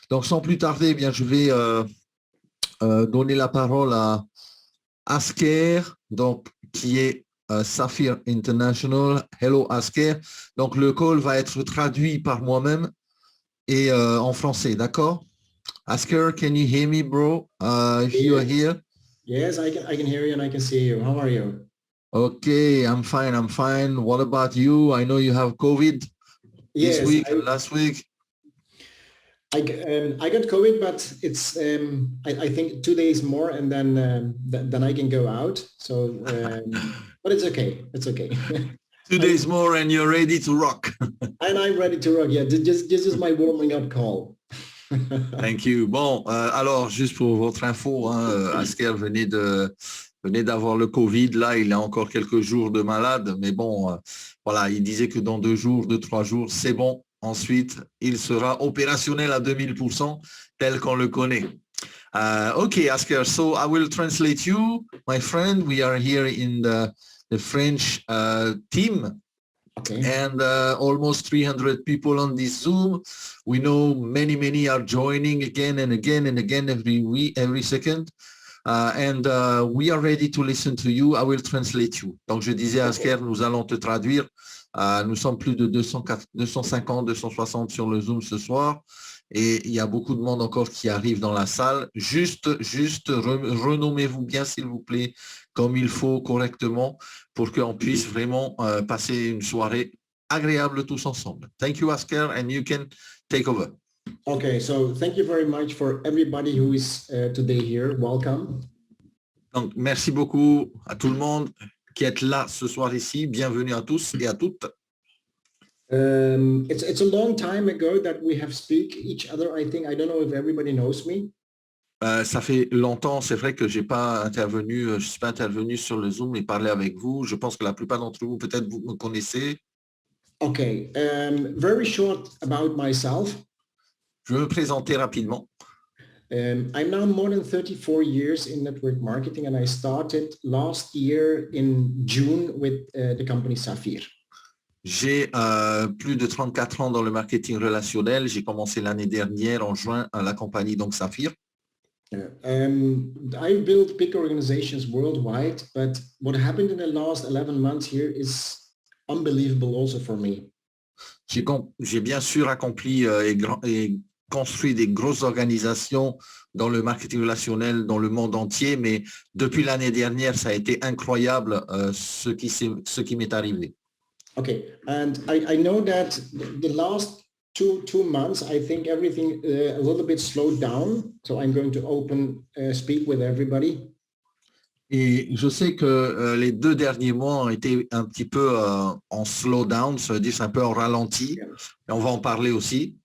Donc, sans plus tarder, eh bien, je vais donner la parole à Asker, donc, qui est Saphir International. Hello, Asker. Donc, le call va être traduit par moi-même et en français, d'accord? Asker, can you hear me, bro? If you are Yes, here. yes, I can hear you and I can see you. How are you? Okay, I'm fine, I'm fine. What about you? I know you have COVID this Yes, week and last week. I got COVID, but it's I think 2 days more and then I can go out. So, but it's okay. It's okay. 2 days more and you're ready to rock. And I'm ready to rock. Yeah, this is my warming up call. Thank you. Bon, alors, juste pour votre info, hein, Asker venait d'avoir le Covid. Là, il a encore quelques jours de malade. Mais bon, voilà, il disait que dans 2 jours, 3 jours, c'est bon. Ensuite, il sera opérationnel à 2000%, tel qu'on le connaît. Okay, Asker, so I will translate you, my friend. We are here in the French team. Okay. And almost 300 people on this Zoom. We know many are joining again and again and again every week, every second. And we are ready to listen to you. I will translate you. Donc, je disais à Asker, nous allons te traduire. Nous sommes plus de 250, 260 sur le Zoom ce soir. Et il y a beaucoup de monde encore qui arrive dans la salle. Juste renommez-vous bien, s'il vous plaît, comme il faut, correctement, pour qu'on puisse vraiment passer une soirée agréable tous ensemble. Thank you, Asker, and you can take over. Okay, so thank you very much for everybody who is today here. Welcome. Donc, merci beaucoup à tout le monde qui est là ce soir ici. Bienvenue à tous et à toutes. It's a long time ago that we have speak each other. I think I don't know if everybody knows me. Ça fait longtemps, c'est vrai que je suis pas intervenu sur le Zoom et parlé avec vous. Je pense que la plupart d'entre vous, peut-être vous me connaissez. Okay, very short about myself. Je vais me présenter rapidement. I'm now more than 34 years in network marketing and I started last year in June with the company Saphir. J'ai plus de 34 ans dans le marketing relationnel. J'ai commencé l'année dernière en juin à la compagnie donc Saphir. I built big organizations worldwide, but what happened in the last 11 months here is unbelievable also for me. J'ai bien sûr accompli et construit des grosses organisations dans le marketing relationnel dans le monde entier, mais depuis l'année dernière, ça a été incroyable ce qui m'est arrivé. Okay, and I know that the last two months, I think everything a little bit slowed down. So I'm going to speak with everybody. Et je sais que les 2 derniers mois ont été un petit peu en slowdown, ça veut dire c'est un peu en ralenti, et on va en parler aussi.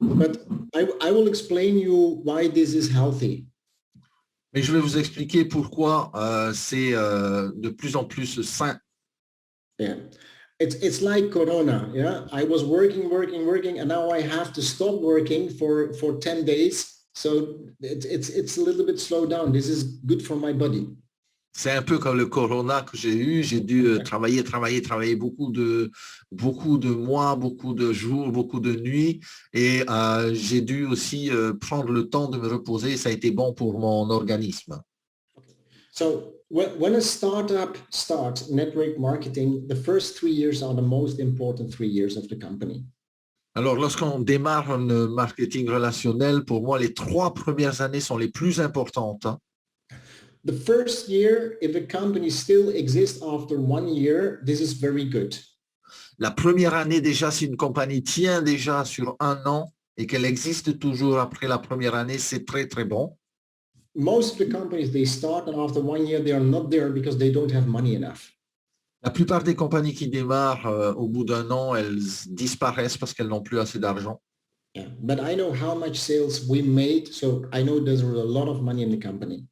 But I will explain you why this is healthy. Mais je vais vous expliquer pourquoi c'est de plus en plus sain. Yeah. It's like Corona, yeah. I was working, and now I have to stop working for 10 days. So it's a little bit slowed down. This is good for my body. C'est un peu comme le corona que j'ai eu. J'ai dû travailler beaucoup de mois, beaucoup de jours, beaucoup de nuits. Et j'ai dû aussi prendre le temps de me reposer. Ça a été bon pour mon organisme. So when a startup starts network marketing, the first 3 years are the most important 3 years of the company. Alors, lorsqu'on démarre un marketing relationnel, pour moi, les 3 premières années sont les plus importantes. Hein. The first year, if a company still exists after 1 year, this is very good. La première année, déjà, si une compagnie tient déjà sur 1 an et qu'elle existe toujours après la première année, c'est très, très bon. Most of the companies, they start and after 1 year, they are not there because they don't have money enough. La plupart des compagnies qui démarrent au bout d'1 an, elles disparaissent parce qu'elles n'ont plus assez d'argent. Yeah, but I know how much sales we made, so I know there's a lot of money in the company.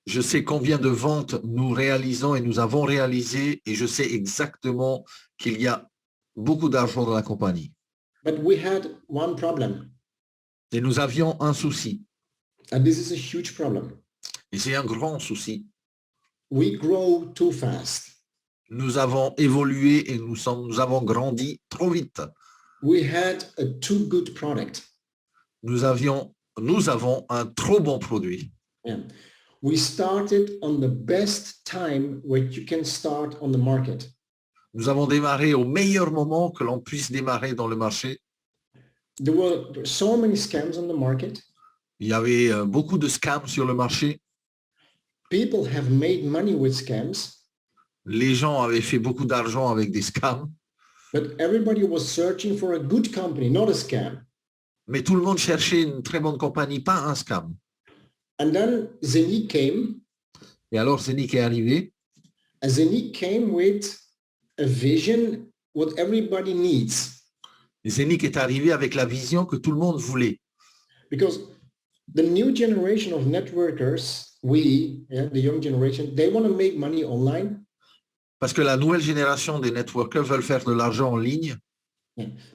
Je sais combien de ventes nous réalisons et nous avons réalisé et je sais exactement qu'il y a beaucoup d'argent dans la compagnie. But we had one problem. Et nous avions un souci. And this is a huge problem. Et c'est un grand souci. We grow too fast. Nous avons évolué et nous avons grandi trop vite. We had a too good product. nous avons un trop bon produit. Yeah. We started on the best time where you can start on the market. Nous avons démarré au meilleur moment que l'on puisse démarrer dans le marché. There were so many scams on the market. Il y avait beaucoup de scams sur le marché. People have made money with scams, Les gens avaient fait beaucoup d'argent avec des scams, but everybody was searching for a good company, not a scam. mais tout le monde cherchait une très bonne compagnie, pas un scam. And then Zenith came, Et alors Zenic est arrivé. and Zenith came with a vision, what everybody needs. Et Zenic est arrivé avec la vision que tout le monde voulait. Because the new generation of networkers, the young generation, they want to make money online. Parce que la nouvelle génération des networkers veulent faire de l'argent en ligne.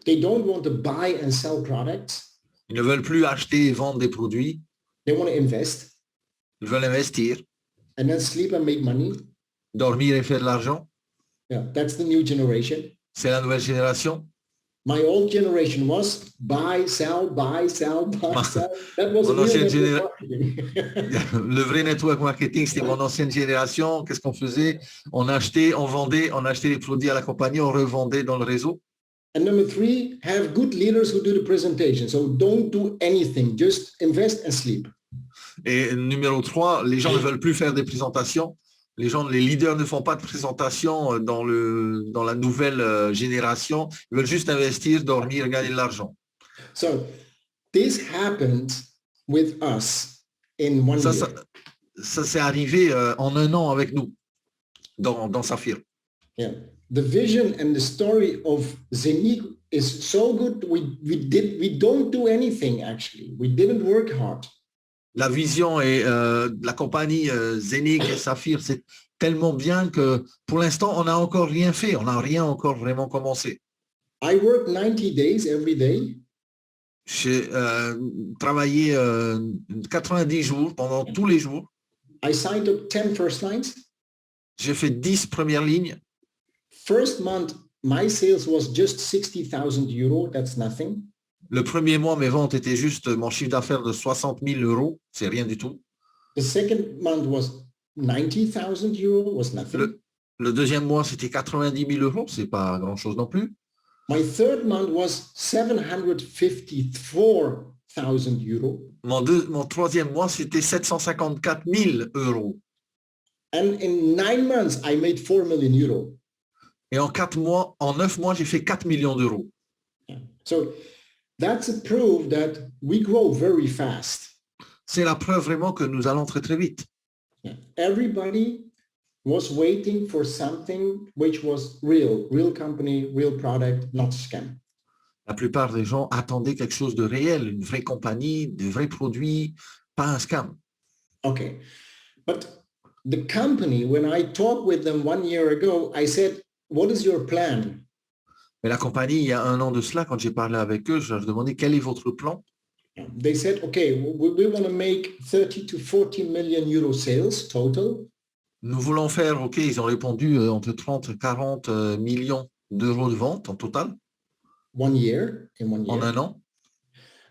They don't want to buy and sell products. Ils ne veulent plus acheter et vendre des produits. They want to invest Ils veulent investir, and then sleep and make money. dormir et faire de l'argent. Yeah, that's the new generation. C'est la nouvelle génération. My old generation was buy, sell, buy, sell, buy, sell. That was Mon real ancienne network marketing. Le vrai network marketing, c'était mon ancienne génération. Qu'est-ce qu'on faisait? On achetait, on vendait, on achetait les produits à la compagnie, on revendait dans le réseau. And number 3, have good leaders who do the presentation. So don't do anything, just invest and sleep. Et numéro 3, les gens ne veulent plus faire des présentations. Les leaders ne font pas de présentation dans la nouvelle génération. Ils veulent juste investir, dormir et gagner de l'argent. So this happened with us in 1 year. Ça s'est arrivé en un an avec nous dans Saphir. Yeah. The vision and the story of Zenith is so good. We don't do anything actually. We didn't work hard. La vision et la compagnie Zenic et Saphir, c'est tellement bien que pour l'instant, on n'a encore rien fait. On n'a rien encore vraiment commencé. I work 90 days every day. J'ai travaillé 90 jours pendant tous les jours. I signed up 10 first lines. J'ai fait 10 premières lignes. First month, my sales was just 60,000 euros. That's nothing. Le premier mois, mes ventes étaient juste mon chiffre d'affaires de 60 000 euros. C'est rien du tout. The second month was 90,000 euros. Was nothing. Le deuxième mois, c'était 90 000 euros. C'est pas grand-chose non plus. My third month was 754,000 euros. Mon troisième mois, c'était 754 000 euros. And in 9 months, I made 4 million euros. Et en 9 mois, j'ai fait 4 millions d'euros. So that's a proof that we grow very fast. C'est la preuve vraiment que nous allons très très vite. Everybody was waiting for something which was real company, real product, not scam. La plupart des gens attendaient quelque chose de réel, une vraie compagnie, de vrais produits, pas un scam. Okay, but the company, when I talked with them 1 year ago, I said, what is your plan? Mais la compagnie, il y a un an de cela, quand j'ai parlé avec eux, je leur demandais quel est votre plan. They said, okay, we want to make 30 to 40 million euro sales total. Nous voulons faire, ok, ils ont répondu entre 30 et 40 millions d'euros de vente en total. 1 year, in 1 year. En un an.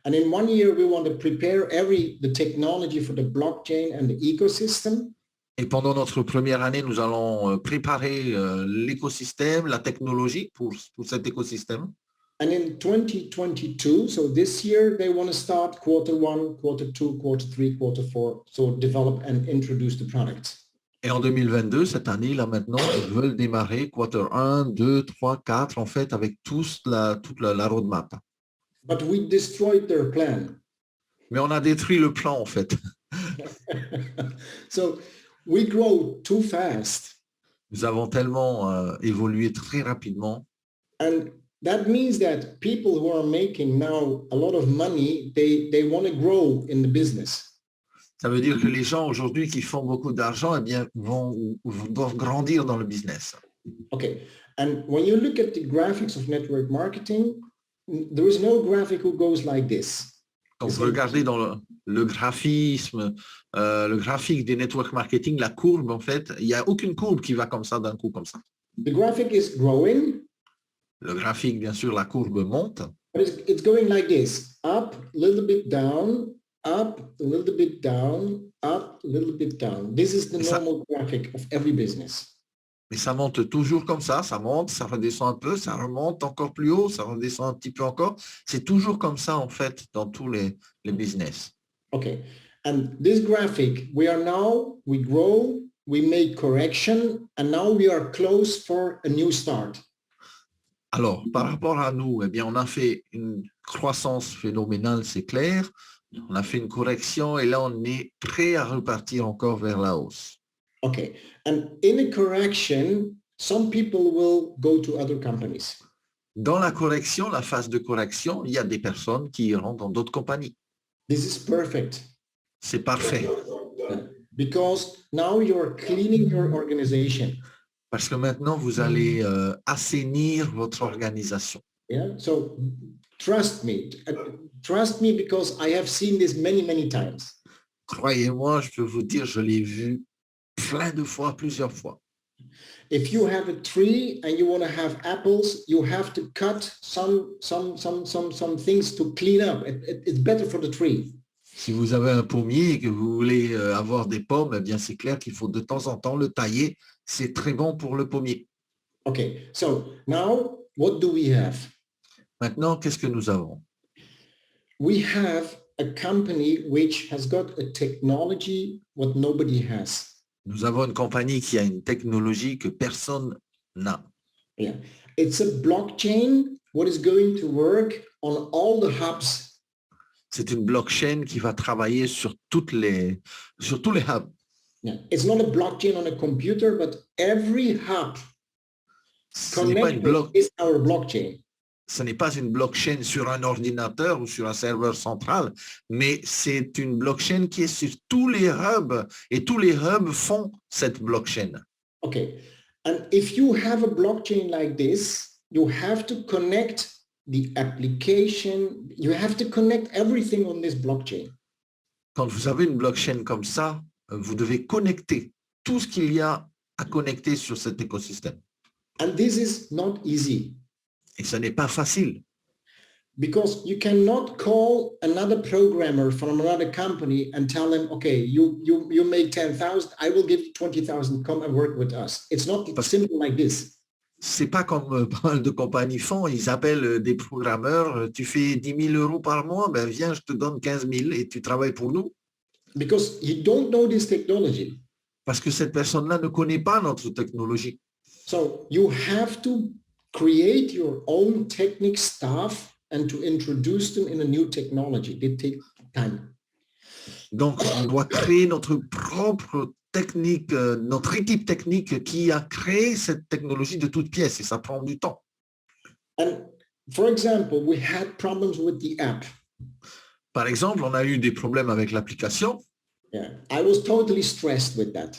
And in 1 year, we want to prepare the technology for the blockchain and the ecosystem. Et pendant notre première année, nous allons préparer l'écosystème, la technologie pour cet écosystème. And in 2022, so this year, they want to start Q1, Q2, Q3, Q4, so develop and introduce the products. Et en 2022, cette année, là maintenant, ils veulent démarrer quarter 1, 2, 3, 4, en fait, avec toute la roadmap. But we destroyed their plan. Mais on a détruit le plan, en fait. So we grow too fast. Nous avons tellement évolué très rapidement. And that means that people who are making now a lot of money, they want to grow in the business. Ça veut dire que les gens aujourd'hui qui font beaucoup d'argent, eh bien, doivent grandir dans le business. Okay. And when you look at the graphics of network marketing, there is no graphic who goes like this. Donc, regardez dans le graphisme, le graphique des network marketing, la courbe, en fait, il n'y a aucune courbe qui va comme ça, d'un coup, comme ça. The graphic is growing. Le graphique, bien sûr, la courbe monte. But it's going like this, up, a little bit down, up, a little bit down, up, a little bit down. This is the normal graphic of every business. Mais ça monte toujours comme ça monte, ça redescend un peu, ça remonte encore plus haut, ça redescend un petit peu encore. C'est toujours comme ça, en fait, dans tous les business. Okay. And this graphic, we grow, we make correction, and now we are close for a new start. Alors, par rapport à nous, eh bien, on a fait une croissance phénoménale, c'est clair. On a fait une correction et là, on est prêt à repartir encore vers la hausse. Okay. And in a correction, some people will go to other companies. Dans la correction, la phase de correction, il y a des personnes qui iront dans d'autres compagnies. This is perfect. C'est parfait. Because now you're cleaning your organization. Parce que maintenant, vous allez assainir votre organisation. Yeah. So trust me because I have seen this many, many times. Croyez-moi, je peux vous dire, je l'ai vu plein de fois, plusieurs fois. If you have a tree and you want to have apples, you have to cut some things to clean up. It's better for the tree. Si vous avez un pommier et que vous voulez avoir des pommes, eh bien c'est clair qu'il faut de temps en temps le tailler. C'est très bon pour le pommier. Okay, so now what do we have? Maintenant, qu'est-ce que nous avons? We have a company which has got a technology what nobody has. Nous avons une compagnie qui a une technologie que personne n'a. Yeah, it's a blockchain what is going to work on all the hubs. C'est une blockchain qui va travailler sur tous les hubs. Yeah. It's not a blockchain on a computer, but every hub connected is our blockchain. Ce n'est pas une blockchain sur un ordinateur ou sur un serveur central, mais c'est une blockchain qui est sur tous les hubs et tous les hubs font cette blockchain. Okay. And if you have a blockchain like this, you have to connect the application, you have to connect everything on this blockchain. Quand vous avez une blockchain comme ça, vous devez connecter tout ce qu'il y a à connecter sur cet écosystème. And this is not easy. Et ce n'est pas facile. Because you cannot call another programmer from another company and tell them, okay, you make 10,000, I will give you 20,000, come and work with us. It's not simple like this. C'est pas comme pas mal de compagnies font, ils appellent des programmeurs, tu fais 10 000 euros par mois, ben viens, je te donne 15 000 et tu travailles pour nous. Because you don't know this technology. Parce que cette personne-là ne connaît pas notre technologie. So you have to create your own technique staff and to introduce them in a new technology. It takes time. Donc, on doit créer notre propre technique, notre équipe technique qui a créé cette technologie de toutes pièces et ça prend du temps. And for example, we had problems with the app. Par exemple, on a eu des problèmes avec l'application. Yeah, I was totally stressed with that.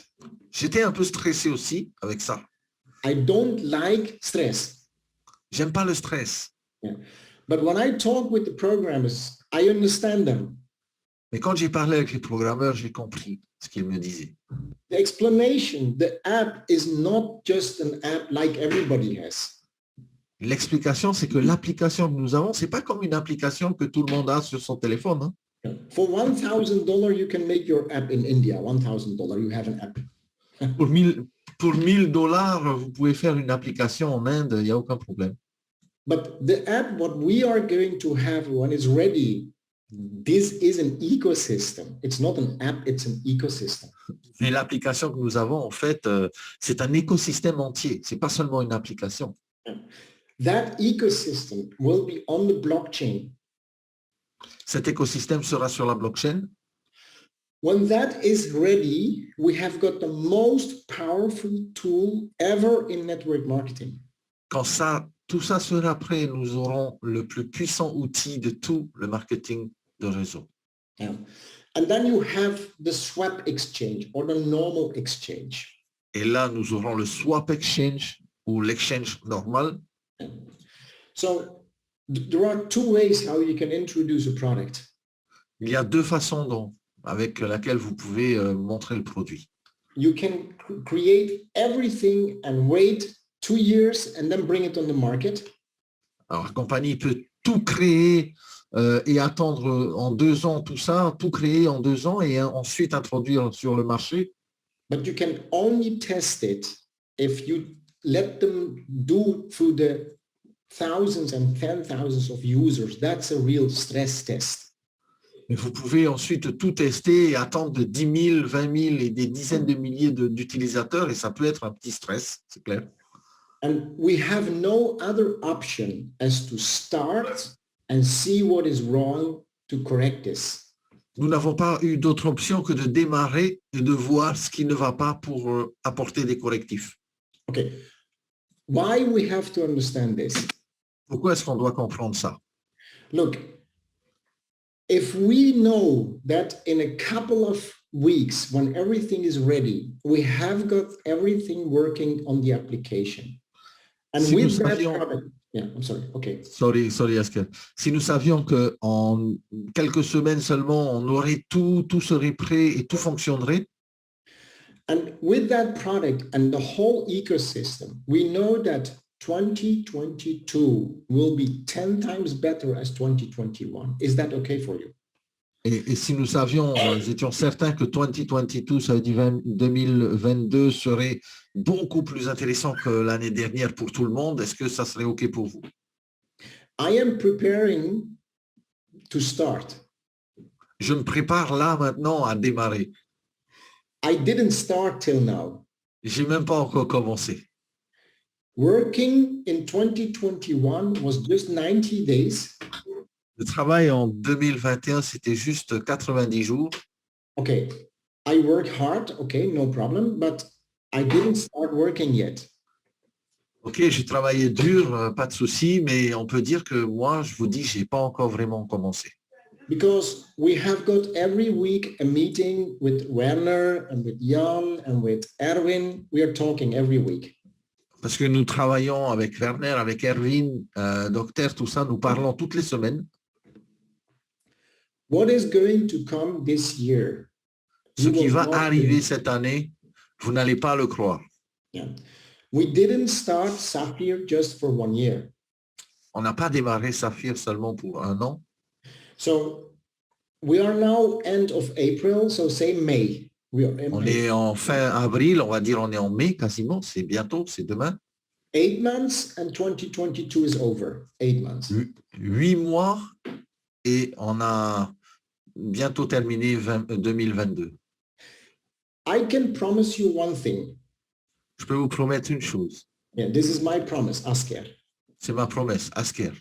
J'étais un peu stressé aussi avec ça. I don't like stress. J'aime pas le stress. Yeah. But when I talk with the programmers, I understand them. Mais quand j'ai parlé avec les programmeurs, j'ai compris ce qu'ils me disaient. The explanation, the app is not just an app like everybody has. L'explication, c'est que l'application que nous avons, c'est pas comme une application que tout le monde a sur son téléphone. Hein. For $1,000, you can make your app in India. $1,000, you have an app. Pour $1,000, vous pouvez faire une application en Inde, il n'y a aucun problème. But the app, what we are going to have when it's ready, this is an ecosystem. It's not an app, it's an ecosystem. Mais l'application que nous avons, en fait, c'est un écosystème entier. C'est pas seulement une application. That ecosystem will be on the blockchain. Cet écosystème sera sur la blockchain. When that is ready, we have got the most powerful tool ever in network marketing. Quand tout ça sera prêt, nous aurons le plus puissant outil de tout le marketing de réseau. Yeah. And then you have the swap exchange or the normal exchange. Et là, nous aurons le swap exchange ou l'exchange normal. So there are two ways how you can introduce a product. Il y a deux façons avec laquelle vous pouvez montrer le produit. You can create everything and wait 2 years and then bring it on the market. Alors, la compagnie peut tout créer et attendre en 2 ans tout ça, tout créer en 2 ans et ensuite introduire sur le marché. But you can only test it if you let them do through the thousands and 10,000s of users. That's a real stress test. Mais vous pouvez ensuite tout tester et attendre 10 000, 20 000 et des dizaines de milliers d'utilisateurs et ça peut être un petit stress, c'est clair. And we have no other option as to start and see what is wrong to correct this. Nous n'avons pas eu d'autre option que de démarrer et de voir ce qui ne va pas pour apporter des correctifs. Okay. Why we have to understand this? Pourquoi est-ce qu'on doit comprendre ça? Look, if we know that in a couple of weeks, when everything is ready, we have got everything working on the application. And Si nous with that savions- product, yeah, I'm sorry. Okay. Sorry, Askel. Si nous savions qu'en quelques semaines seulement, on aurait tout serait prêt et tout fonctionnerait, And with that product and the whole ecosystem, we know that 2022 will be 10 times better as 2021. Is that okay for you? et si nous savions, nous étions certains que 2022, ça veut dire 2022, serait beaucoup plus intéressant que l'année dernière pour tout le monde, est-ce que ça serait OK pour vous? I am preparing to start. Je me prépare là maintenant à démarrer. I didn't start till now. J'ai même pas encore commencé. Working in 2021 was just 90 days. Le travail en 2021, c'était juste 90 jours. Okay, I worked hard, okay, no problem, but I didn't start working yet. OK, j'ai travaillé dur, pas de souci, mais on peut dire que moi, je vous dis, j'ai pas encore vraiment commencé. Because we have got every week a meeting with Werner and with Jan and with Erwin. We are talking every week. Parce que nous travaillons avec Werner, avec Erwin, Docteur, tout ça, nous parlons toutes les semaines. What is going to come this year? Ce You qui will va not arriver believe. cette année, vous n'allez pas le croire. Yeah. We didn't start Saphir just for 1 year. On n'a pas démarré Saphir seulement pour 1 an. So we are now end of April, so say May. We are in On May. est en fin avril, on va dire on est en mai quasiment, c'est bientôt, c'est demain. 8 months and 2022 is over. 8 months. 8 mois et on a bientôt terminé 2022. I can promise you one thing. Je peux vous promettre une chose, Yeah, this is my promise, Asker. c'est ma promesse, Asker.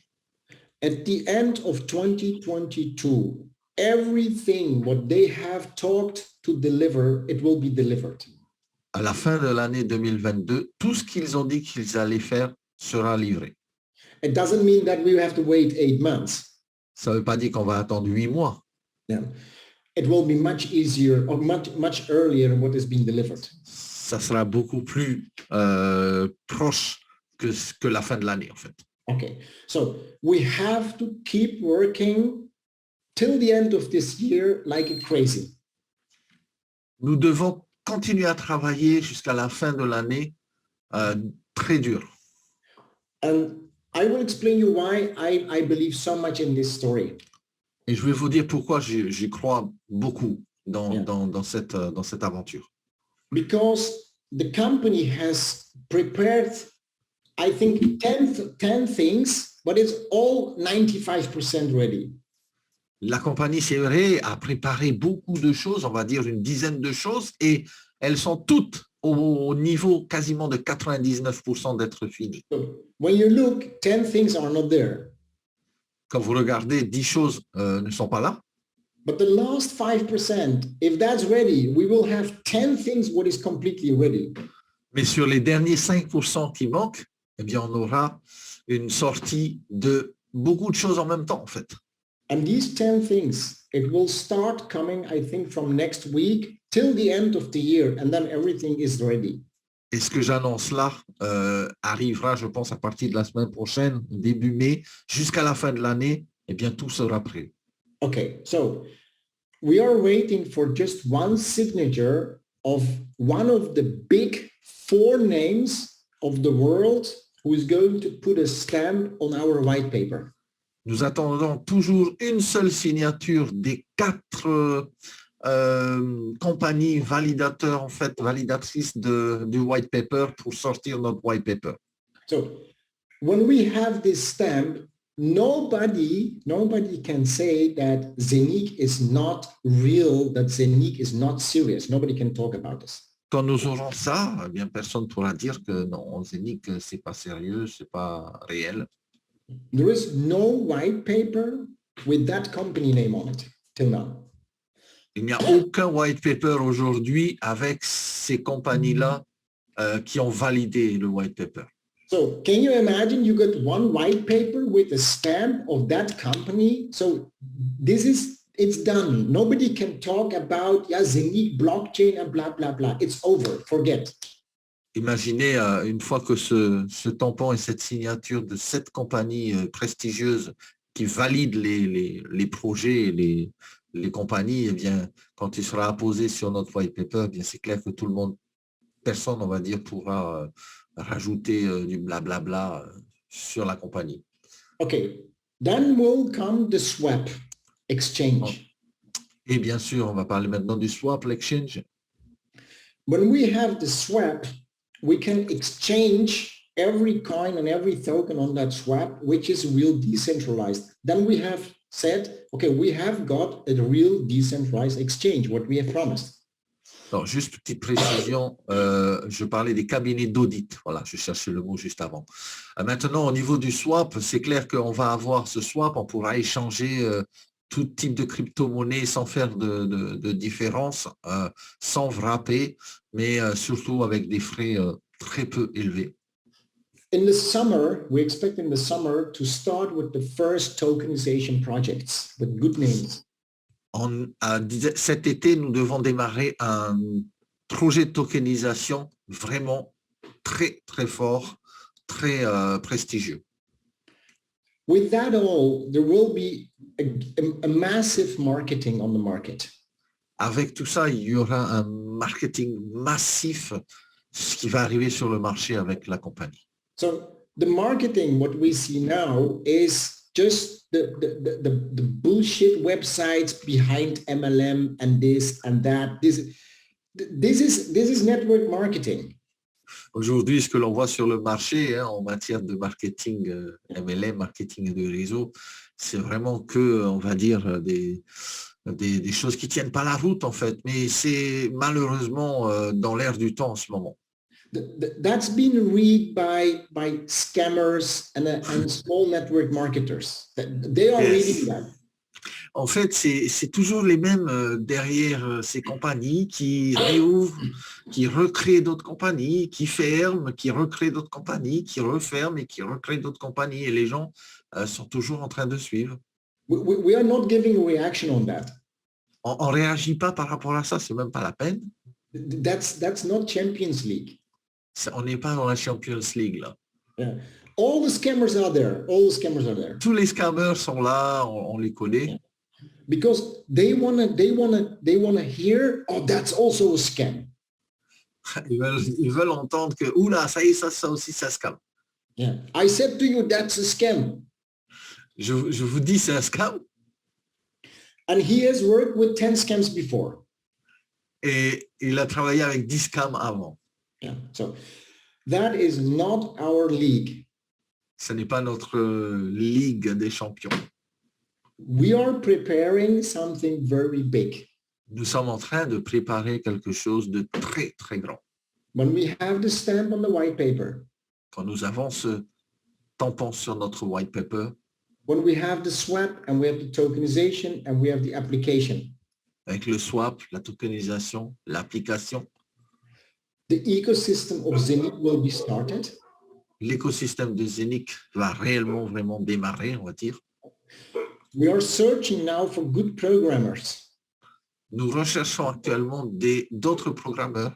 At the end of 2022, everything what they have talked to deliver, it will be delivered. À la fin de l'année 2022, tout ce qu'ils ont dit qu'ils allaient faire sera livré. It doesn't mean that we have to wait 8 months. Ça ne veut pas dire qu'on va attendre 8 mois. Yeah. It will be much easier or much earlier what is being delivered. Ça sera beaucoup plus proche que la fin de l'année, en fait. Okay, so we have to keep working till the end of this year like crazy. Nous devons continuer à travailler jusqu'à la fin de l'année très dur. And I will explain you why I believe so much in this story. Et je vais vous dire pourquoi j'y crois beaucoup Yeah. dans cette aventure. Because the company has prepared, I think, 10 things, but it's all 95% ready. La compagnie, c'est vrai, a préparé beaucoup de choses, on va dire une dizaine de choses, et elles sont toutes au niveau quasiment de 99% d'être finies. So when you look, 10 things are not there. Quand vous regardez, 10 choses ne sont pas là. But the last 5%, if that's ready, we will have 10 things what is completely ready. Mais sur les derniers 5% qui manquent, eh bien, on aura une sortie de beaucoup de choses en même temps, en fait. And these 10 things, it will start coming, I think, from next week till the end of the year, and then everything is ready. Et ce que j'annonce là arrivera, je pense, à partir de la semaine prochaine, début mai, jusqu'à la fin de l'année, eh bien, tout sera prêt. Okay, so we are waiting for just one signature of one of the big 4 names of the world who is going to put a stamp on our white paper. Nous attendons toujours une seule signature des 4 compagnies validateurs, en fait, validatrices du white paper pour sortir notre white paper. So when we have this stamp, nobody can say that Zenic is not real, that Zenic is not serious. Nobody can talk about this. Quand nous aurons ça, eh bien, personne ne pourra dire que non, Zenic, c'est pas sérieux, c'est pas réel. There is no white paper with that company name on it till now. Il n'y a aucun white paper aujourd'hui avec ces compagnies-là qui ont validé le white paper. So can you imagine you got one white paper with a stamp of that company? So it's done. Nobody can talk about Zenic blockchain and blah, blah, blah. It's over. Forget. Imaginez une fois que ce tampon et cette signature de cette compagnie prestigieuse qui valide les projets et les compagnies, eh bien, quand il sera apposé sur notre white paper, eh bien, c'est clair que tout le monde, personne, on va dire, pourra rajouter du blablabla sur la compagnie. Okay, then will come the swap exchange. Et bien sûr, on va parler maintenant du swap, l'exchange. When we have the swap, we can exchange every coin and every token on that swap, which is real decentralized. Then we have said, okay, we have got a real decentralized exchange, what we have promised. Non, juste petite précision, je parlais des cabinets d'audit. Voilà, je cherchais le mot juste avant. Maintenant, au niveau du swap, c'est clair qu'on va avoir ce swap, on pourra échanger tout type de crypto-monnaie sans faire de différence, sans wrapper, mais surtout avec des frais très peu élevés. In the summer, we expect in the summer to start with the first tokenization projects with good names. Cet été, nous devons démarrer un projet de tokenisation vraiment très, très fort, très prestigieux. With that all, there will be a massive marketing on the market. Avec tout ça, il y aura un marketing massif, ce qui va arriver sur le marché avec la compagnie. So the marketing, what we see now is just the bullshit websites behind MLM and this and that. This is network marketing. Aujourd'hui, ce que l'on voit sur le marché en matière de marketing MLM, marketing de réseau, c'est vraiment que, on va dire, des choses qui tiennent pas la route en fait, mais c'est malheureusement dans l'air du temps en ce moment. That's been read by scammers and small network marketers. They are reading that. En fait, c'est toujours les mêmes derrière ces compagnies qui réouvrent, qui recréent d'autres compagnies, qui ferment, qui recréent d'autres compagnies, qui referment et qui recréent d'autres compagnies. Et les gens sont toujours en train de suivre. We are not giving a reaction on that. On ne réagit pas par rapport à ça, c'est même pas la peine. That's not Champions League. On n'est pas dans la Champions League là. Yeah. All the scammers are there. All the scammers are there. Tous les scammers sont là, on les connaît. Yeah. Because they wanna hear, oh, that's also a scam. Ils veulent entendre que oula, ça y est, ça aussi, ça scam. Yeah. I said to you, that's a scam. Je vous dis, c'est un scam. And he has worked with 10 scams before. Et il a travaillé avec 10 scams avant. Yeah. So that is not our league. Ce n'est pas notre ligue des champions. We are preparing something very big. Nous sommes en train de préparer quelque chose de très, très grand. When we have the stamp on the white paper, quand nous avons ce tampon sur notre white paper, when we have the swap and we have the tokenization and we have the application, avec le swap, la tokenisation, l'application, the ecosystem of Zenic will be started. L'écosystème de Zenic va réellement, vraiment démarrer, on va dire. We are searching now for good programmers. Nous recherchons actuellement d'autres programmeurs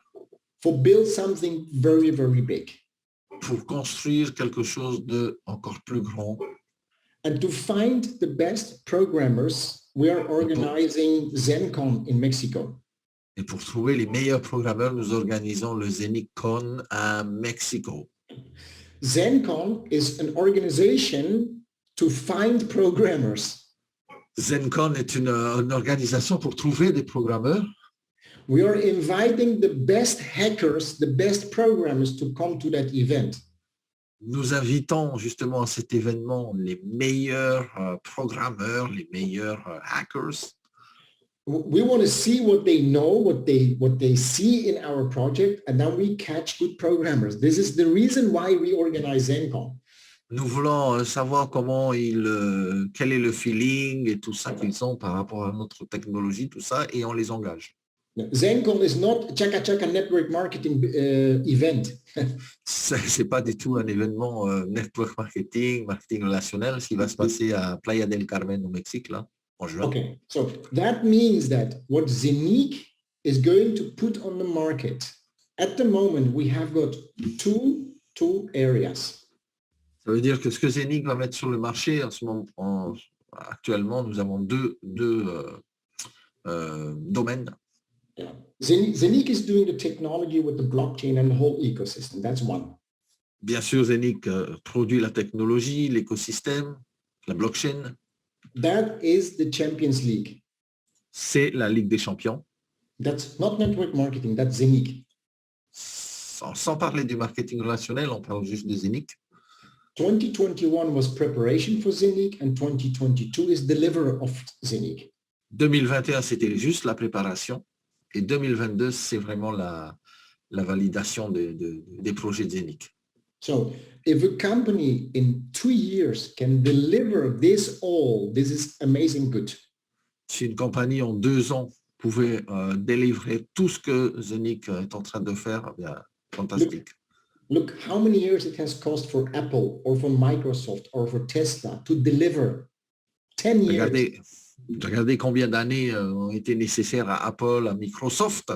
for build something very, very big. Pour construire quelque chose de encore plus grand. And to find the best programmers, we are organizing ZenCon in Mexico. Et pour trouver les meilleurs programmeurs, nous organisons le ZenicCon à Mexico. ZenCon is an organization to find programmers. ZenCon est une organisation pour trouver des programmeurs. We are inviting the best hackers, the best programmers to come to that event. Nous invitons justement à cet événement les meilleurs programmeurs, les meilleurs hackers. We want to see what they know, what they see in our project, and then we catch good programmers. This is the reason why we organize ZenCon. Nous voulons savoir quel est le feeling et tout ça qu'ils ont par rapport à notre technologie, tout ça, et on les engage. ZenCon is not Chaka Chaka network marketing event. C'est pas du tout un événement network marketing relationnel, ce qui va se passer à Playa del Carmen au Mexique, là, en juin. Okay, so that means that what Zenic is going to put on the market, at the moment, we have got two areas. Ça veut dire que ce que Zenic va mettre sur le marché, actuellement, nous avons deux domaines. Yeah. Zenic is doing the technology with the blockchain and the whole ecosystem. That's one. Bien sûr, Zenic produit la technologie, l'écosystème, la blockchain. That is the Champions League. C'est la Ligue des Champions. That's not network marketing, that's Zenic. Sans parler du marketing relationnel, on parle juste de Zenic. 2021 was preparation for Zenic and 2022 is delivery of Zenic. 2021, c'était juste la préparation et 2022, c'est vraiment la validation des projets de Zenic. So if a company in 2 years can deliver this all, this is amazing good. Si une compagnie en 2 ans pouvait délivrer tout ce que Zenic est en train de faire, eh bien, fantastique. Look how many years it has cost for Apple or for Microsoft or for Tesla to deliver. 10 years. Regardez combien d'années ont été nécessaires à Apple, à Microsoft,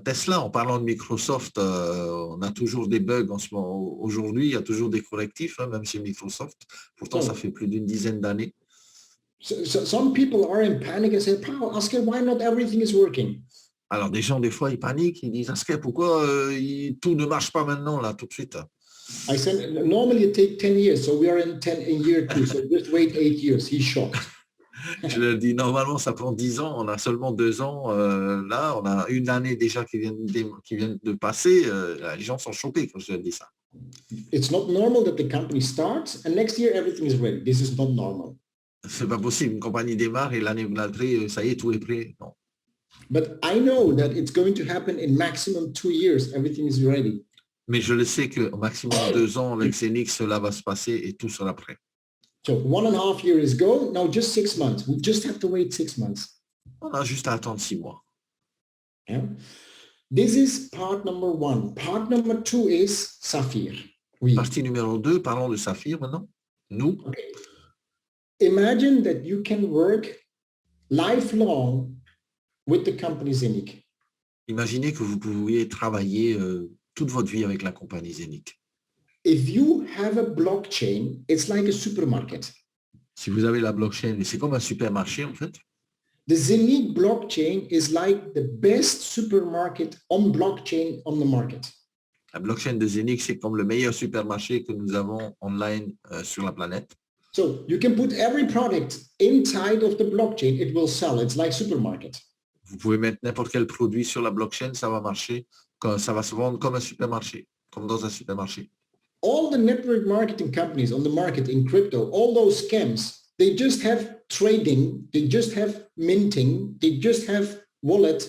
Tesla. En parlant de Microsoft, on a toujours des bugs en ce moment. Aujourd'hui, il y a toujours des correctifs, même chez Microsoft. Pourtant, ça fait plus d'une dizaine d'années. So some people are in panic and say, Asker, why not everything is working? Alors, des gens, des fois, ils paniquent, ils disent, Asker, pourquoi tout ne marche pas maintenant, là, tout de suite? I said, normally it takes 10 years, so we are in year 2, so just wait 8 years. He's shocked. Je leur dis, normalement, ça prend 10 ans, on a seulement 2 ans. Là, on a une année déjà qui vient de passer. Les gens sont choqués quand je leur dis ça. It's not normal that the company starts and next year everything is ready. This is not normal. C'est pas possible. Une compagnie démarre et l'année d'après, ça y est, tout est prêt. Non. But I know that it's going to happen in maximum 2 years. Everything is ready. Mais je le sais qu'au maximum 2 ans, avec Zenic, cela va se passer et tout sera prêt. So 1.5 years go, now just 6 months. We just have to wait 6 months. On a juste à attendre 6 mois. Yeah. This is part number 1. Part number 2 is Saphir. Oui. Partie numéro 2, parlons de Saphir maintenant. Nous. Okay. Imagine that you can work lifelong with the company Zenic. Imaginez que vous pouviez travailler toute votre vie avec la compagnie Zenic. If you have a blockchain, it's like a supermarket. Si vous avez la blockchain, c'est comme un supermarché en fait. The Zenic blockchain is like the best supermarket on blockchain on the market. La blockchain de Zenic, c'est comme le meilleur supermarché que nous avons online sur la planète. So you can put every product inside of the blockchain, it will sell. It's like supermarket. Vous pouvez mettre n'importe quel produit sur la blockchain, ça va marcher, ça va se vendre comme un supermarché, comme dans un supermarché. All the network marketing companies on the market in crypto, all those scams, they just have trading, they just have minting, they just have wallet.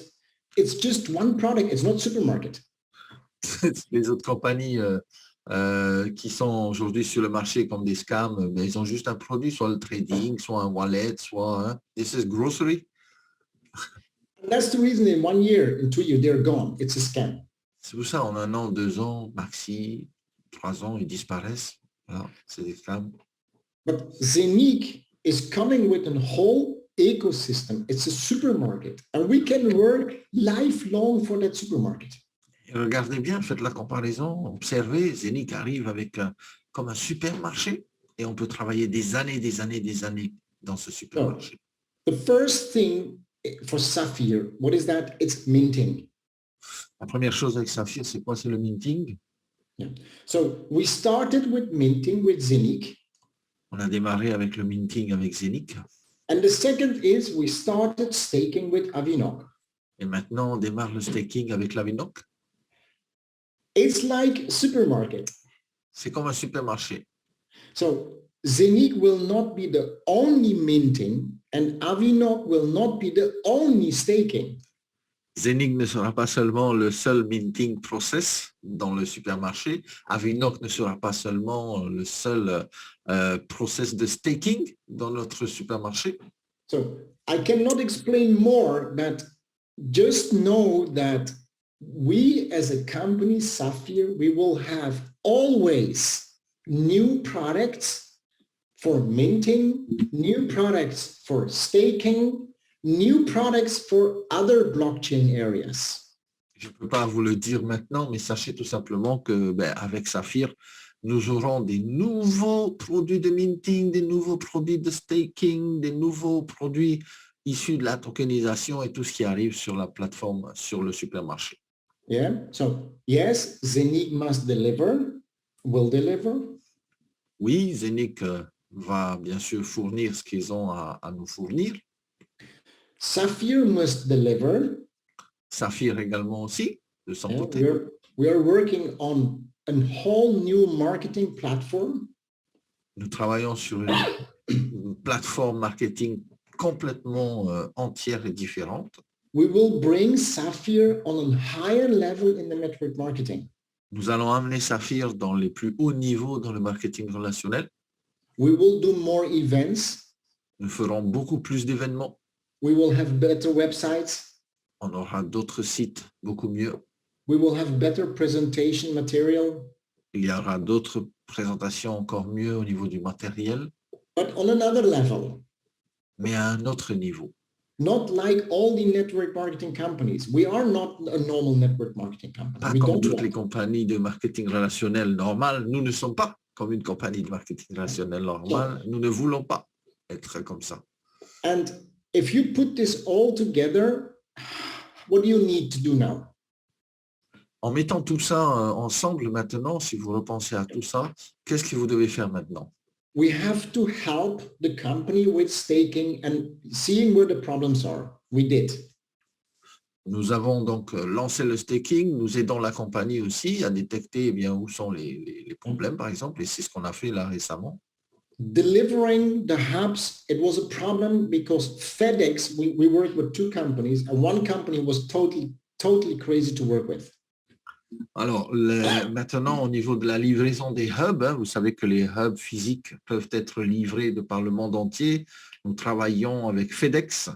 It's just one product. It's not supermarket. Les autres compagnies qui sont aujourd'hui sur le marché comme des scams, mais ils ont juste un produit, soit le trading, soit un wallet, soit this is grocery. And that's the reason in 1 year, in 2 years, they're gone. It's a scam. C'est pour ça, en 1 an, 2 ans, maxi, 3 ans, ils disparaissent. Voilà, c'est des scams. But Zenic is coming with a whole ecosystem. It's a supermarket. And we can work lifelong for that supermarket. Et regardez bien, faites la comparaison, observez, Zenic arrive avec comme un supermarché et on peut travailler des années dans ce supermarché. The first thing for Saphir, what is that? It's minting. La première chose avec Saphir, c'est quoi? C'est le minting. Yeah. So we started with minting with Zenic. On a démarré avec le minting avec Zenic. And the second is we started staking with Avinok. Et maintenant, on démarre le staking avec l'Avinoc. It's like a supermarket. C'est comme un supermarché. So Zenic will not be the only minting and Avinok will not be the only staking. Zenic ne sera pas seulement le seul minting process dans le supermarché. Avinoc ne sera pas seulement le seul process de staking dans notre supermarché. So I cannot explain more, but just know that we as a company, Sapphire, we will have always new products for minting, new products for staking, new products for other blockchain areas. Je ne peux pas vous le dire maintenant, mais sachez tout simplement que avec Saphir, nous aurons des nouveaux produits de minting, des nouveaux produits de staking, des nouveaux produits issus de la tokenisation et tout ce qui arrive sur la plateforme, sur le supermarché. Yeah. So yes, Zenic must deliver, will deliver. Oui, Zenic va bien sûr fournir ce qu'ils ont à nous fournir. Sapphire must deliver. Saphir également aussi, de son Yeah, côté. we are working on a whole new marketing platform. Nous travaillons sur une plateforme marketing complètement entière et différente. We will bring Sapphire on a higher level in the network marketing. Nous allons amener Saphir dans les plus hauts niveaux dans le marketing relationnel. We will do more events. Nous ferons beaucoup plus d'événements. We will have better websites. On aura d'autres sites beaucoup mieux. We will have better presentation material. Il y aura d'autres présentations encore mieux au niveau du matériel, But on another level. mais à un autre niveau. Not like all the network marketing companies. We are not a normal network marketing company. Pas We comme don't toutes want. les compagnies de marketing relationnel normales. Nous ne sommes pas comme une compagnie de marketing relationnel normale. Nous ne voulons pas être comme ça. And if you put this all together, what do you need to do now? En mettant tout ça ensemble maintenant, si vous repensez à tout ça, qu'est-ce que vous devez faire maintenant? We have to help the company with staking and seeing where the problems are. We did. Nous avons donc lancé le staking, nous aidons la compagnie aussi à détecter où sont les problèmes, par exemple, et c'est ce qu'on a fait là récemment. Delivering the hubs, it was a problem because FedEx, we worked with two companies and one company was totally crazy to work with. Alors, maintenant, au niveau de la livraison des hubs, vous savez que les hubs physiques peuvent être livrés de par le monde entier. Nous travaillons avec FedEx,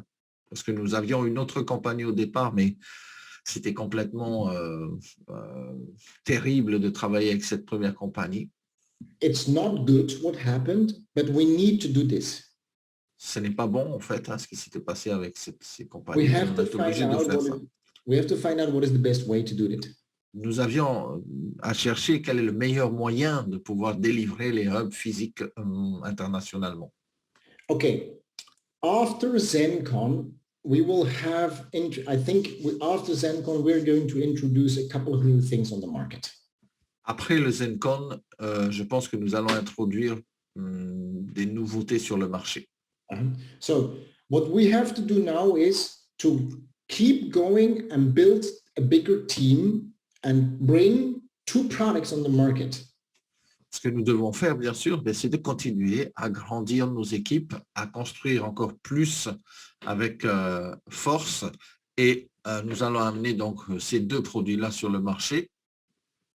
parce que nous avions une autre compagnie au départ, mais c'était complètement terrible de travailler avec cette première compagnie. It's not good what happened, but we need to do this. Ce n'est pas bon, en fait, ce qui s'était passé avec ces We compagnies. have On to est find obligé de out faire ça. we have to find out what is the best way to do it. Nous avions à chercher quel est le meilleur moyen de pouvoir délivrer les hubs physiques internationalement. Okay. After ZenCon, we will have, I think after ZenCon, we're going to introduce a couple of new things on the market. Après le ZenCon, je pense que nous allons introduire des nouveautés sur le marché. So what we have to do now is to keep going and build a bigger team and bring two products on the market. Ce que nous devons faire, bien sûr, c'est de continuer à grandir nos équipes, à construire encore plus avec force et nous allons amener donc ces deux produits-là sur le marché.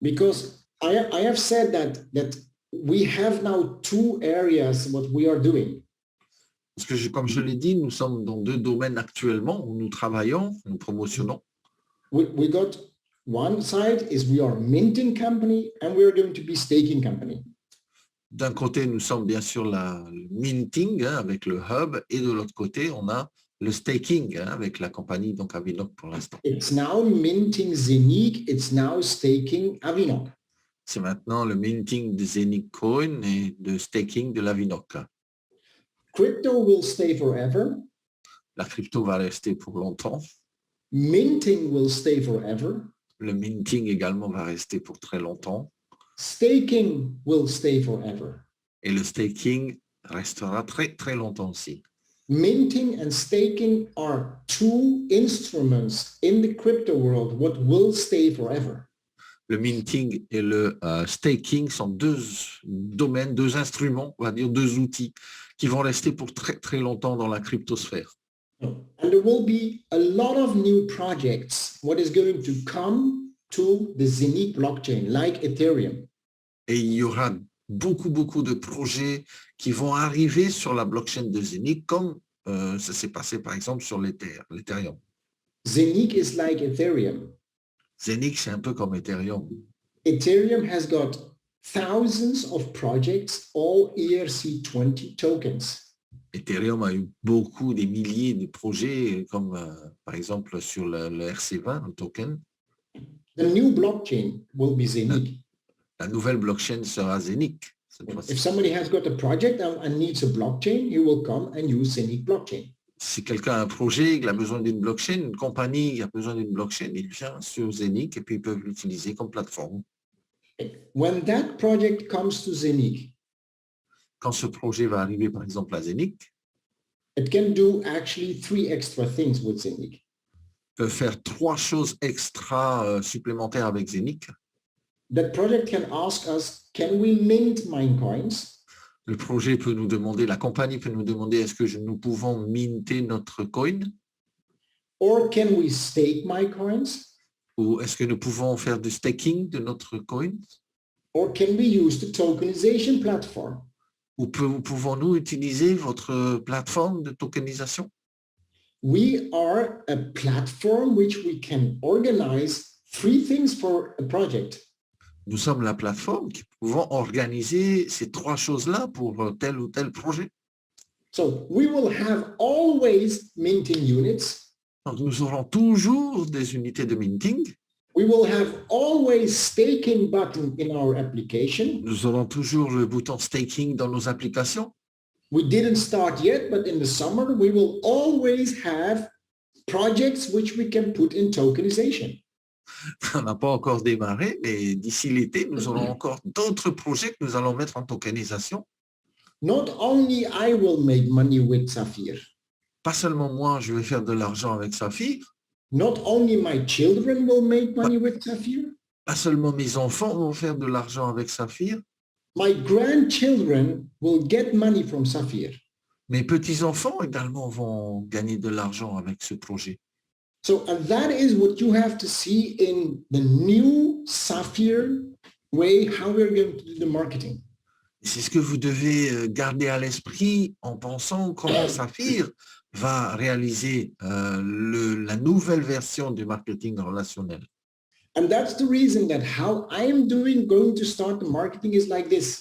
Because I have said that we have now two areas what we are doing. Parce que, comme je l'ai dit, nous sommes dans deux domaines actuellement où nous travaillons, nous promotionnons. We got one side is we are minting company and we are going to be staking company. D'un côté, nous sommes bien sûr le minting avec le hub et de l'autre côté, on a le staking avec la compagnie donc Avinoc pour l'instant. It's now minting Zenic, it's now staking Avinoc. C'est maintenant le minting de Zenic Coin et de staking de l'Avinoc. Crypto will stay forever. La crypto va rester pour longtemps. Minting will stay forever. Le minting également va rester pour très longtemps. Staking will stay forever. Et le staking restera très, très longtemps aussi. Minting and staking are two instruments in the crypto world what will stay forever. Le minting et le staking sont deux domaines, deux instruments, on va dire deux outils qui vont rester pour très, très longtemps dans la cryptosphère. And there will be a lot of new projects what is going to come to the Zenic blockchain, like Ethereum. Et il y aura beaucoup de projets qui vont arriver sur la blockchain de Zenic, comme ça s'est passé par exemple sur l'Ethereum. Zenic is like Ethereum. Zenic, c'est un peu comme Ethereum. Ethereum has got thousands of projects, all ERC20 tokens. Ethereum a eu beaucoup, des milliers de projets, comme par exemple sur le RC20, le token. The new blockchain will be Zenic. La nouvelle blockchain sera Zenic. If somebody has got a project and needs a blockchain, he will come and use Zenic blockchain. Si quelqu'un a un projet, il a besoin d'une blockchain, une compagnie a besoin d'une blockchain, il vient sur Zenic et puis ils peuvent l'utiliser comme plateforme. When that project comes to Zenic, Quand ce projet va arriver par exemple à Zenic, it can do actually 3 extra things with Zenic. peut faire 3 choses extra supplémentaires avec Zenic. That project can ask us, can we mint Minecoins? Le projet peut nous demander, la compagnie peut nous demander, est-ce que nous pouvons minter notre coin? Or can we stake Minecoins? Ou est-ce que nous pouvons faire du staking de notre coin? Or can we use the tokenization platform? Ou pouvons-nous utiliser votre plateforme de tokenisation? We are a platform which we can organize 3 things for a project. Nous sommes la plateforme qui pouvons organiser ces 3 choses-là pour tel ou tel projet. So we will have always minting units. Donc, nous aurons toujours des unités de minting. We will have always staking button in our application. Nous aurons toujours le bouton staking dans nos applications. We didn't start yet, but in the summer, we will always have projects which we can put in tokenization. On n'a pas encore démarré, mais d'ici l'été, nous aurons encore d'autres projets que nous allons mettre en tokenisation. Not only I will make money with Sapphire, Pas seulement moi, je vais faire de l'argent avec Saphir. not only my children will make money with Sapphire, Pas seulement mes enfants vont faire de l'argent avec Saphir. my grandchildren will get money from Sapphire. Mes petits-enfants également vont gagner de l'argent avec ce projet. So, and that is what you have to see in the new Sapphire way, how we're going to do the marketing. C'est ce que vous devez garder à l'esprit en pensant comment Saphir va réaliser la nouvelle version du marketing relationnel. And that's the reason that how I'm going to start the marketing is like this.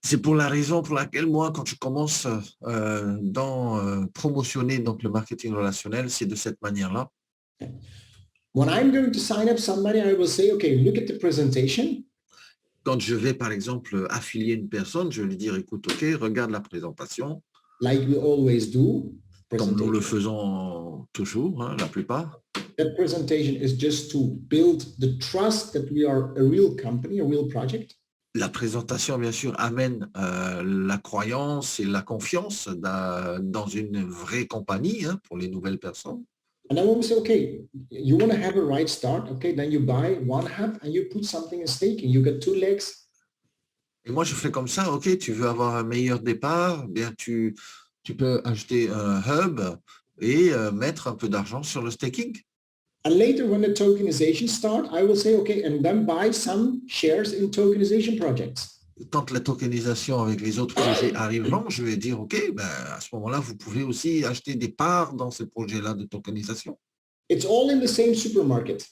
C'est pour la raison pour laquelle moi, quand je commence promotionner donc, le marketing relationnel, c'est de cette manière-là. When I'm going to sign up somebody, I will say, okay, look at the presentation. Quand je vais, par exemple, affilier une personne, je vais lui dire, écoute, OK, regarde la présentation. Like we always do. Comme nous le faisons toujours, hein, la plupart. That presentation is just to build the trust that we are a real company, a real project. La présentation, bien sûr, amène la croyance et la confiance dans une vraie compagnie hein, pour les nouvelles personnes. And then when we say, okay, you want to have a right start, okay, then you buy one hub and you put something in staking. You got 2 legs. Et moi, je fais comme ça, OK, tu veux avoir un meilleur départ, bien tu peux acheter un hub et mettre un peu d'argent sur le staking. And later, when the tokenization starts, I will say, okay, and then buy some shares in tokenization projects. Quand la tokenisation avec les autres projets arriveront, je vais dire, OK, ben, à ce moment-là, vous pouvez aussi acheter des parts dans ces projets-là de tokenisation. It's all in the same supermarket.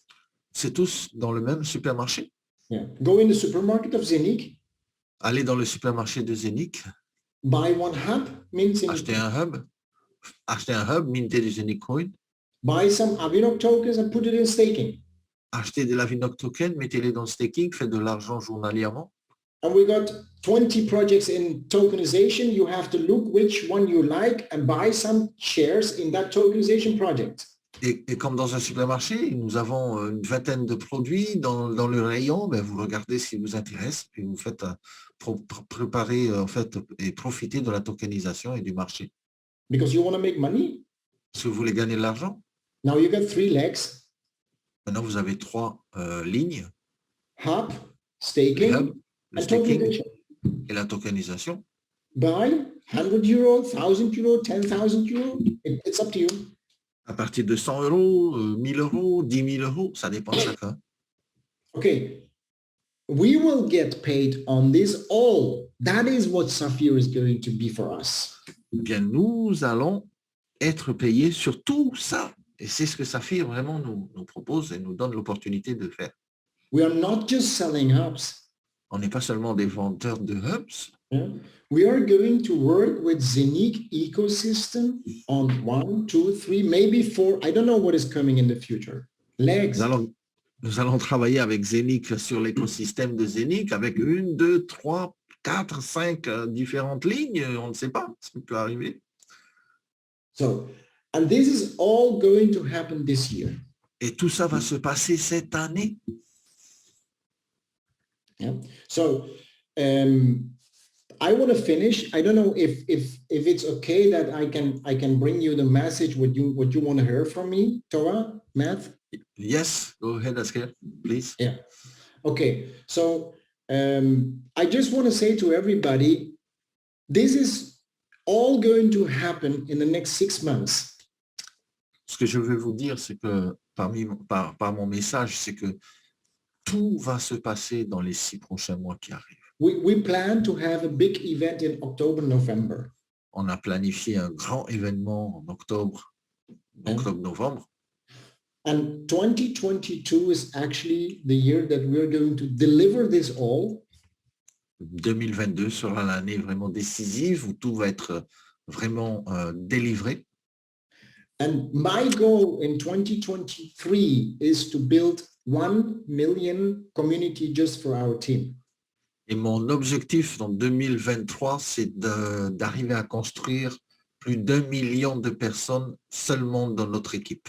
C'est tous dans le même supermarché. Yeah. Go in the supermarket of Zenic. Allez dans le supermarché de Zenic. Buy one hub, mint Zenic. Acheter un hub, minter du Zenic Coin. Buy some Avinok tokens and put it in staking. Acheter de l'Avinok token, mettez-les dans le staking, faites de l'argent journalièrement. And we got 20 projects in tokenization. You have to look which one you like and buy some shares in that tokenization project. Et comme dans un supermarché, nous avons une vingtaine de produits dans le rayon, ben, vous regardez ce qui vous intéresse, puis vous faites préparer en fait et profiter de la tokenisation et du marché. because you want to make money. Si vous voulez gagner de l'argent, Now you got 3 legs: maintenant vous avez 3 lignes, hub, le staking, hub, le and staking tokenization. et la tokenisation. Buy 100 euro, 1000 euro, 10,000 euro. It's up to you. À partir de 100 euros, 1000 euros, 10 000 euros, ça dépend de chacun. Okay. We will get paid on this all. That is what Saphir is going to be for us. Eh bien, nous allons être payés sur tout ça. Et c'est ce que Saphir vraiment nous propose et nous donne l'opportunité de faire. We are not just selling hubs. On n'est pas seulement des vendeurs de hubs. Yeah? We are going to work with Zenic ecosystem on 1, 2, 3, maybe 4. I don't know what is coming in the future. Legs. Nous allons travailler avec Zenic sur l'écosystème de Zenic avec 1, 2, 3, 4, 5 différentes lignes. On ne sait pas ce qui peut arriver. So, and this is all going to happen this year. Et tout ça va se passer cette année. Yeah. So, I want to finish. I don't know if it's okay that I can bring you the message what you want to hear from me, Torah, Matt. Yes, go ahead, Asker, please. Yeah. Okay. So I just want to say to everybody, this is all going to happen in the next 6 months. Ce que je veux vous dire, c'est que par mon message, c'est que tout va se passer dans les 6 prochains mois qui arrivent. We plan to have a big event in October, November. On a planifié un grand événement en octobre, novembre. And 2022 is actually the year that we're going to deliver this all. 2022 sera l'année vraiment décisive où tout va être vraiment délivré. And my goal in 2023 is to build 1 million community just for our team. Et mon objectif dans 2023, c'est d'arriver à construire plus d'1 million de personnes seulement dans notre équipe.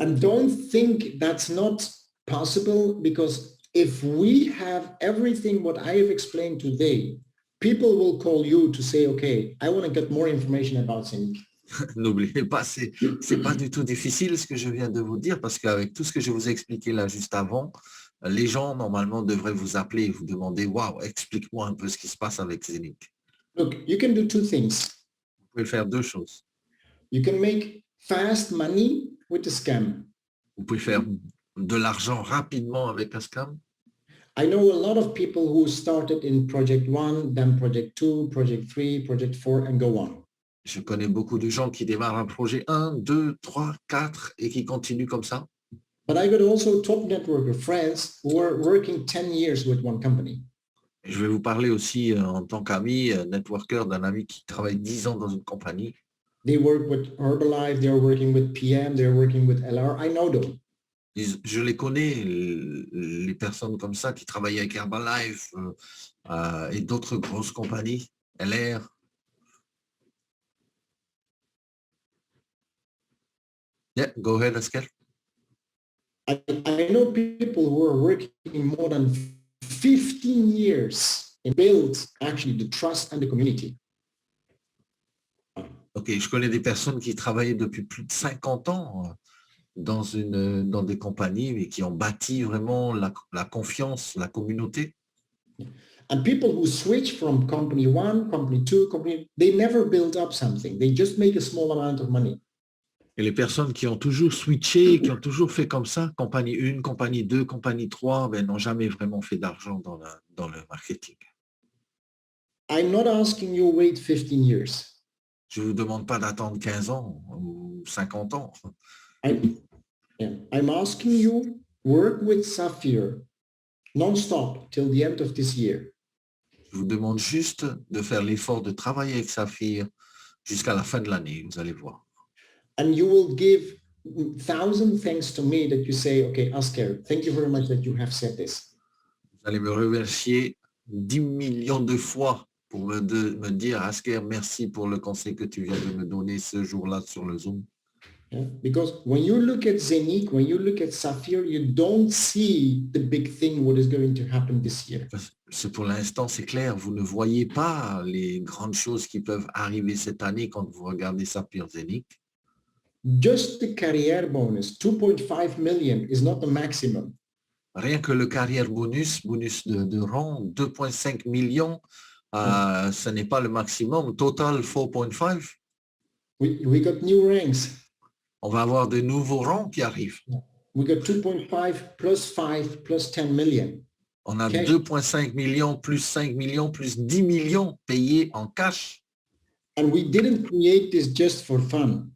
And don't think that's not possible, because if we have everything what I have explained today, people will call you to say, okay, I want to get more information about Zenic. N'oubliez pas, c'est pas du tout difficile ce que je viens de vous dire, parce qu'avec tout ce que je vous ai expliqué là juste avant, les gens normalement devraient vous appeler et vous demander, waouh, explique-moi un peu ce qui se passe avec Zenic. Look, you can do 2 things. Vous pouvez faire 2 choses. You can make fast money with the scam. Vous pouvez faire de l'argent rapidement avec un scam. I know a lot of people who started in project 1, then project 2, project 3, project 4, and go on. Je connais beaucoup de gens qui démarrent un projet 1, 2, 3, 4 et qui continuent comme ça. But I got also top networker friends who are working 10 years with one company. Je vais vous parler aussi en tant qu'ami, networker, d'un ami qui travaille 10 ans dans une compagnie. They work with Herbalife, they're working with PM, they're working with LR. I know them. Je les connais, les personnes comme ça qui travaillent avec Herbalife et d'autres grosses compagnies, LR. Yeah, go ahead, Asker. I know people who are working more than 15 years and build actually the trust and the community. Ok, je connais des personnes qui travaillaient depuis plus de 50 ans dans des compagnies, mais qui ont bâti vraiment la confiance, la communauté. And people who switch from company 1, company 2, they never build up something. They just make a small amount of money. Et les personnes qui ont toujours switché, qui ont toujours fait comme ça, compagnie 1, compagnie 2, compagnie 3, ben, n'ont jamais vraiment fait d'argent dans le marketing. I'm not asking you wait 15 years. Je ne vous demande pas d'attendre 15 ans ou 50 ans. I'm asking you, work with Saphir non-stop till the end of this year. Je vous demande juste de faire l'effort de travailler avec Saphir jusqu'à la fin de l'année, vous allez voir. And you will give 1,000 thanks to me that you say, okay, Asker, thank you very much that you have said this. Vous allez me remercier 10 millions de fois pour me dire, Asker, merci pour le conseil que tu viens de me donner ce jour-là sur le Zoom. Yeah? Because when you look at Zenic, when you look at Saphir, you don't see the big thing what is going to happen this year. C'est pour l'instant, c'est clair, vous ne voyez pas les grandes choses qui peuvent arriver cette année quand vous regardez Saphir Zenic. Just the career bonus, 2.5 million, is not the maximum. Rien que le carrière bonus de rang, 2,5 millions, ce n'est pas le maximum. Total 4,5. We got new ranks. On va avoir de nouveaux rangs qui arrivent. We got 2.5 plus 5 plus 10 million. On a Cash. 2,5 millions plus 5 millions plus 10 millions payés en cash. And we didn't create this just for fun.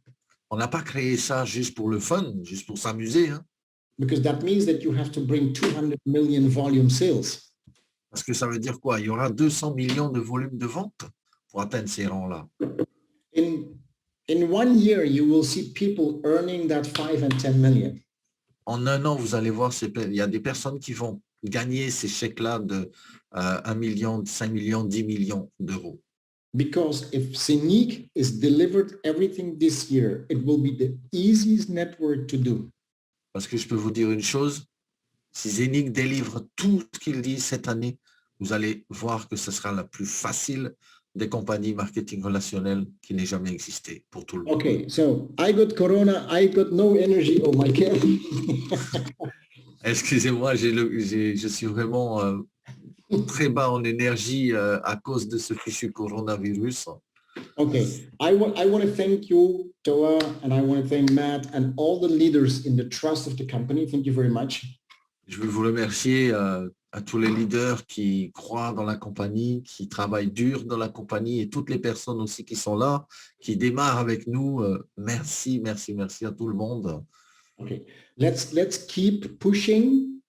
On n'a pas créé ça juste pour le fun, juste pour s'amuser. Hein. Because that means that you have to bring 200 million volume sales. Parce que ça veut dire quoi? Il y aura 200 millions de volume de vente pour atteindre ces rangs-là. In 1 year, you will see people earning that 5 and 10 million. En un an, vous allez voir, il y a des personnes qui vont gagner ces chèques-là de 1 million, 5 millions, 10 millions d'euros. Because if Zenic is delivered everything this year, it will be the easiest network to do. Parce que je peux vous dire une chose, si Zenic délivre tout ce qu'il dit cette année, vous allez voir que ce sera la plus facile des compagnies marketing relationnel qui n'ait jamais existé pour tout le monde. Okay, so I got Corona, I got no energy. Oh my God. Excusez-moi, je suis vraiment très bas en énergie à cause de ce fichu coronavirus. Okay, I want to thank you, Toa, and I want to thank Matt and all the leaders in the trust of the company. Thank you very much. Je veux vous remercier à tous les leaders qui croient dans la compagnie, qui travaillent dur dans la compagnie et toutes les personnes aussi qui sont là, qui démarrent avec nous. Merci, merci, merci à tout le monde. Okay, let's keep pushing.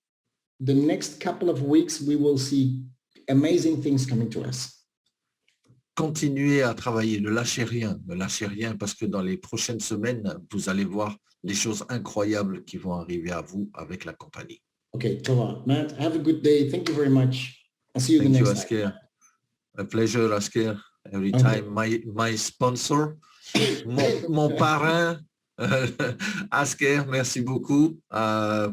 The next couple of weeks, we will see amazing things coming to us. Continuez à travailler, ne lâchez rien parce que dans les prochaines semaines, vous allez voir des choses incroyables qui vont arriver à vous avec la compagnie. Okay, Toa, Matt, have a good day. Thank you very much. I'll see you the Thank you, next time. Asker. A pleasure, Asker. Every Okay. time, my sponsor, mon parrain, Asker, merci beaucoup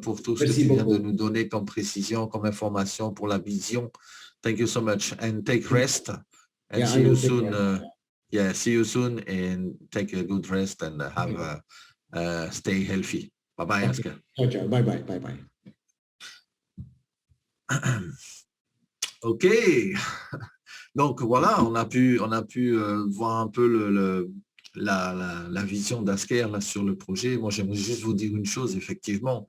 pour tout ce Merci que tu viens beaucoup. de nous donner comme précision, comme information pour la vision. Thank you so much and take rest and Yeah, I see you will take soon. care. See you soon and take a good rest and stay healthy. Bye-bye, Okay. Asker. Ciao, ciao. Bye-bye. Bye-bye. OK. Donc voilà, on a pu voir un peu la vision d'Asker là sur le projet. Moi, j'aimerais juste vous dire une chose, effectivement.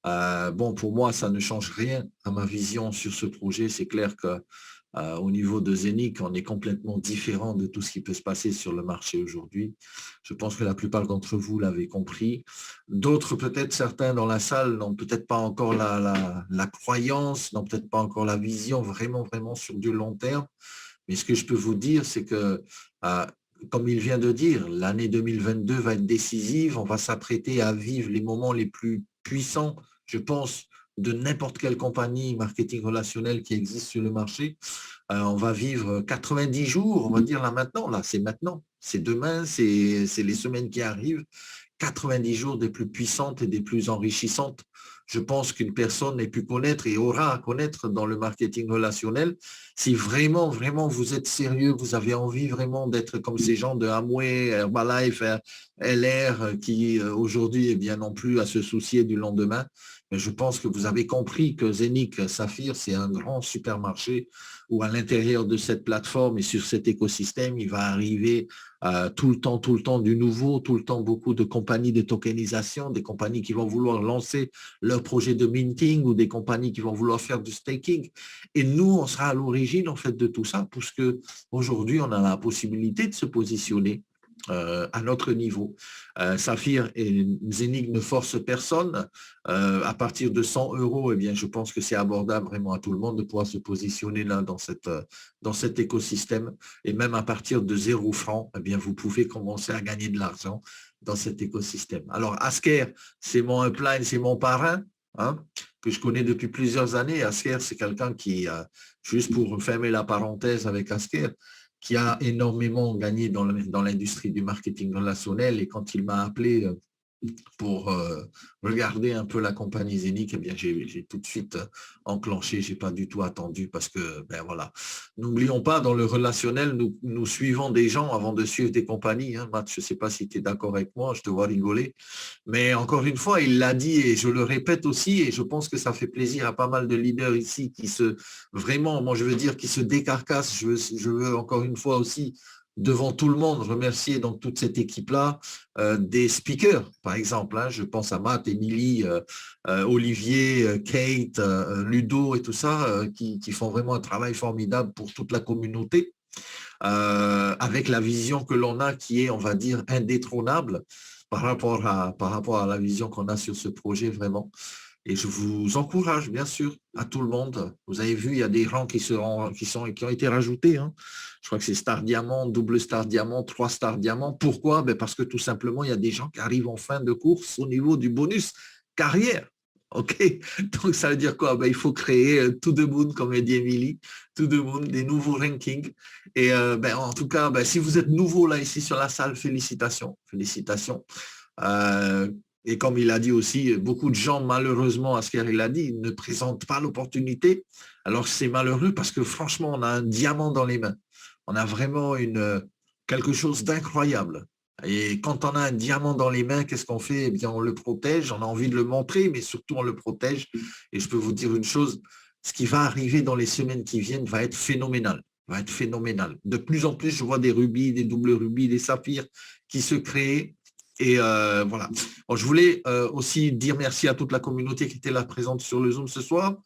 Bon, pour moi, ça ne change rien à ma vision sur ce projet. C'est clair que au niveau de Zenic, on est complètement différent de tout ce qui peut se passer sur le marché aujourd'hui. Je pense que la plupart d'entre vous l'avez compris. D'autres, peut-être certains dans la salle, n'ont peut-être pas encore la croyance, n'ont peut-être pas encore la vision vraiment sur du long terme. Mais ce que je peux vous dire, c'est que, comme il vient de dire, l'année 2022 va être décisive. On va s'apprêter à vivre les moments les plus puissants, je pense, de n'importe quelle compagnie marketing relationnel qui existe sur le marché. On va vivre 90 jours, on va dire là maintenant, c'est demain, c'est les semaines qui arrivent, 90 jours des plus puissantes et des plus enrichissantes. Je pense qu'une personne n'ait pu connaître et aura à connaître dans le marketing relationnel. Si vraiment vous êtes sérieux, vous avez envie vraiment d'être comme ces gens de Amway, Herbalife, LR qui aujourd'hui n'ont plus à se soucier du lendemain. Mais je pense que vous avez compris que Zenic Saphir, c'est un grand supermarché où à l'intérieur de cette plateforme et sur cet écosystème, il va arriver tout le temps du nouveau, tout le temps beaucoup de compagnies de tokenisation, des compagnies qui vont vouloir lancer leur projet de minting ou des compagnies qui vont vouloir faire du staking. Et nous, on sera à l'origine en fait de tout ça, puisque aujourd'hui, on a la possibilité de se positionner à notre niveau. Saphir et Zenic ne forcent personne. À partir de 100 €, eh bien, je pense que c'est abordable vraiment à tout le monde de pouvoir se positionner là dans cet écosystème. Et même à partir de 0 francs, eh bien, vous pouvez commencer à gagner de l'argent dans cet écosystème. Alors, Asker, c'est mon upline, c'est mon parrain, hein, que je connais depuis plusieurs années. Asker, c'est quelqu'un qui, juste pour fermer la parenthèse avec Asker, qui a énormément gagné dans l'industrie du marketing relationnel. Et quand il m'a appelé pour regarder un peu la compagnie Zénith, eh bien, j'ai tout de suite enclenché, j'ai pas du tout attendu parce que, ben voilà. N'oublions pas, dans le relationnel, nous suivons des gens avant de suivre des compagnies. Hein. Matt, je sais pas si tu es d'accord avec moi, je te vois rigoler. Mais encore une fois, il l'a dit et je le répète aussi et je pense que ça fait plaisir à pas mal de leaders ici qui vraiment, moi je veux dire, qui se décarcassent. Je veux encore une fois aussi devant tout le monde, remercier donc toute cette équipe-là, des speakers, par exemple. Hein, je pense à Matt, Émilie, Olivier, Kate, Ludo et tout ça, qui font vraiment un travail formidable pour toute la communauté, avec la vision que l'on a qui est, on va dire, indétrônable par rapport à la vision qu'on a sur ce projet, vraiment. Et je vous encourage, bien sûr, à tout le monde. Vous avez vu, il y a des rangs qui ont été rajoutés. Hein. Je crois que c'est Star Diamant, double Star Diamant, 3 Star Diamant. Pourquoi? Ben parce que tout simplement, il y a des gens qui arrivent en fin de course au niveau du bonus carrière. OK? Donc, ça veut dire quoi? Ben, il faut créer to the moon, comme a dit Émilie, to the moon, des nouveaux rankings. Et ben, en tout cas, ben, si vous êtes nouveau là, ici sur la salle, félicitations. Félicitations. Et comme il a dit aussi, beaucoup de gens, malheureusement, à ce qu'il a dit, ne présentent pas l'opportunité. Alors, c'est malheureux parce que franchement, on a un diamant dans les mains. On a vraiment quelque chose d'incroyable. Et quand on a un diamant dans les mains, qu'est-ce qu'on fait? Eh bien, on le protège. On a envie de le montrer, mais surtout, on le protège. Et je peux vous dire une chose, ce qui va arriver dans les semaines qui viennent va être phénoménal. Va être phénoménal. De plus en plus, je vois des rubis, des doubles rubis, des saphirs qui se créent. Et voilà. Bon, je voulais aussi dire merci à toute la communauté qui était là présente sur le Zoom ce soir.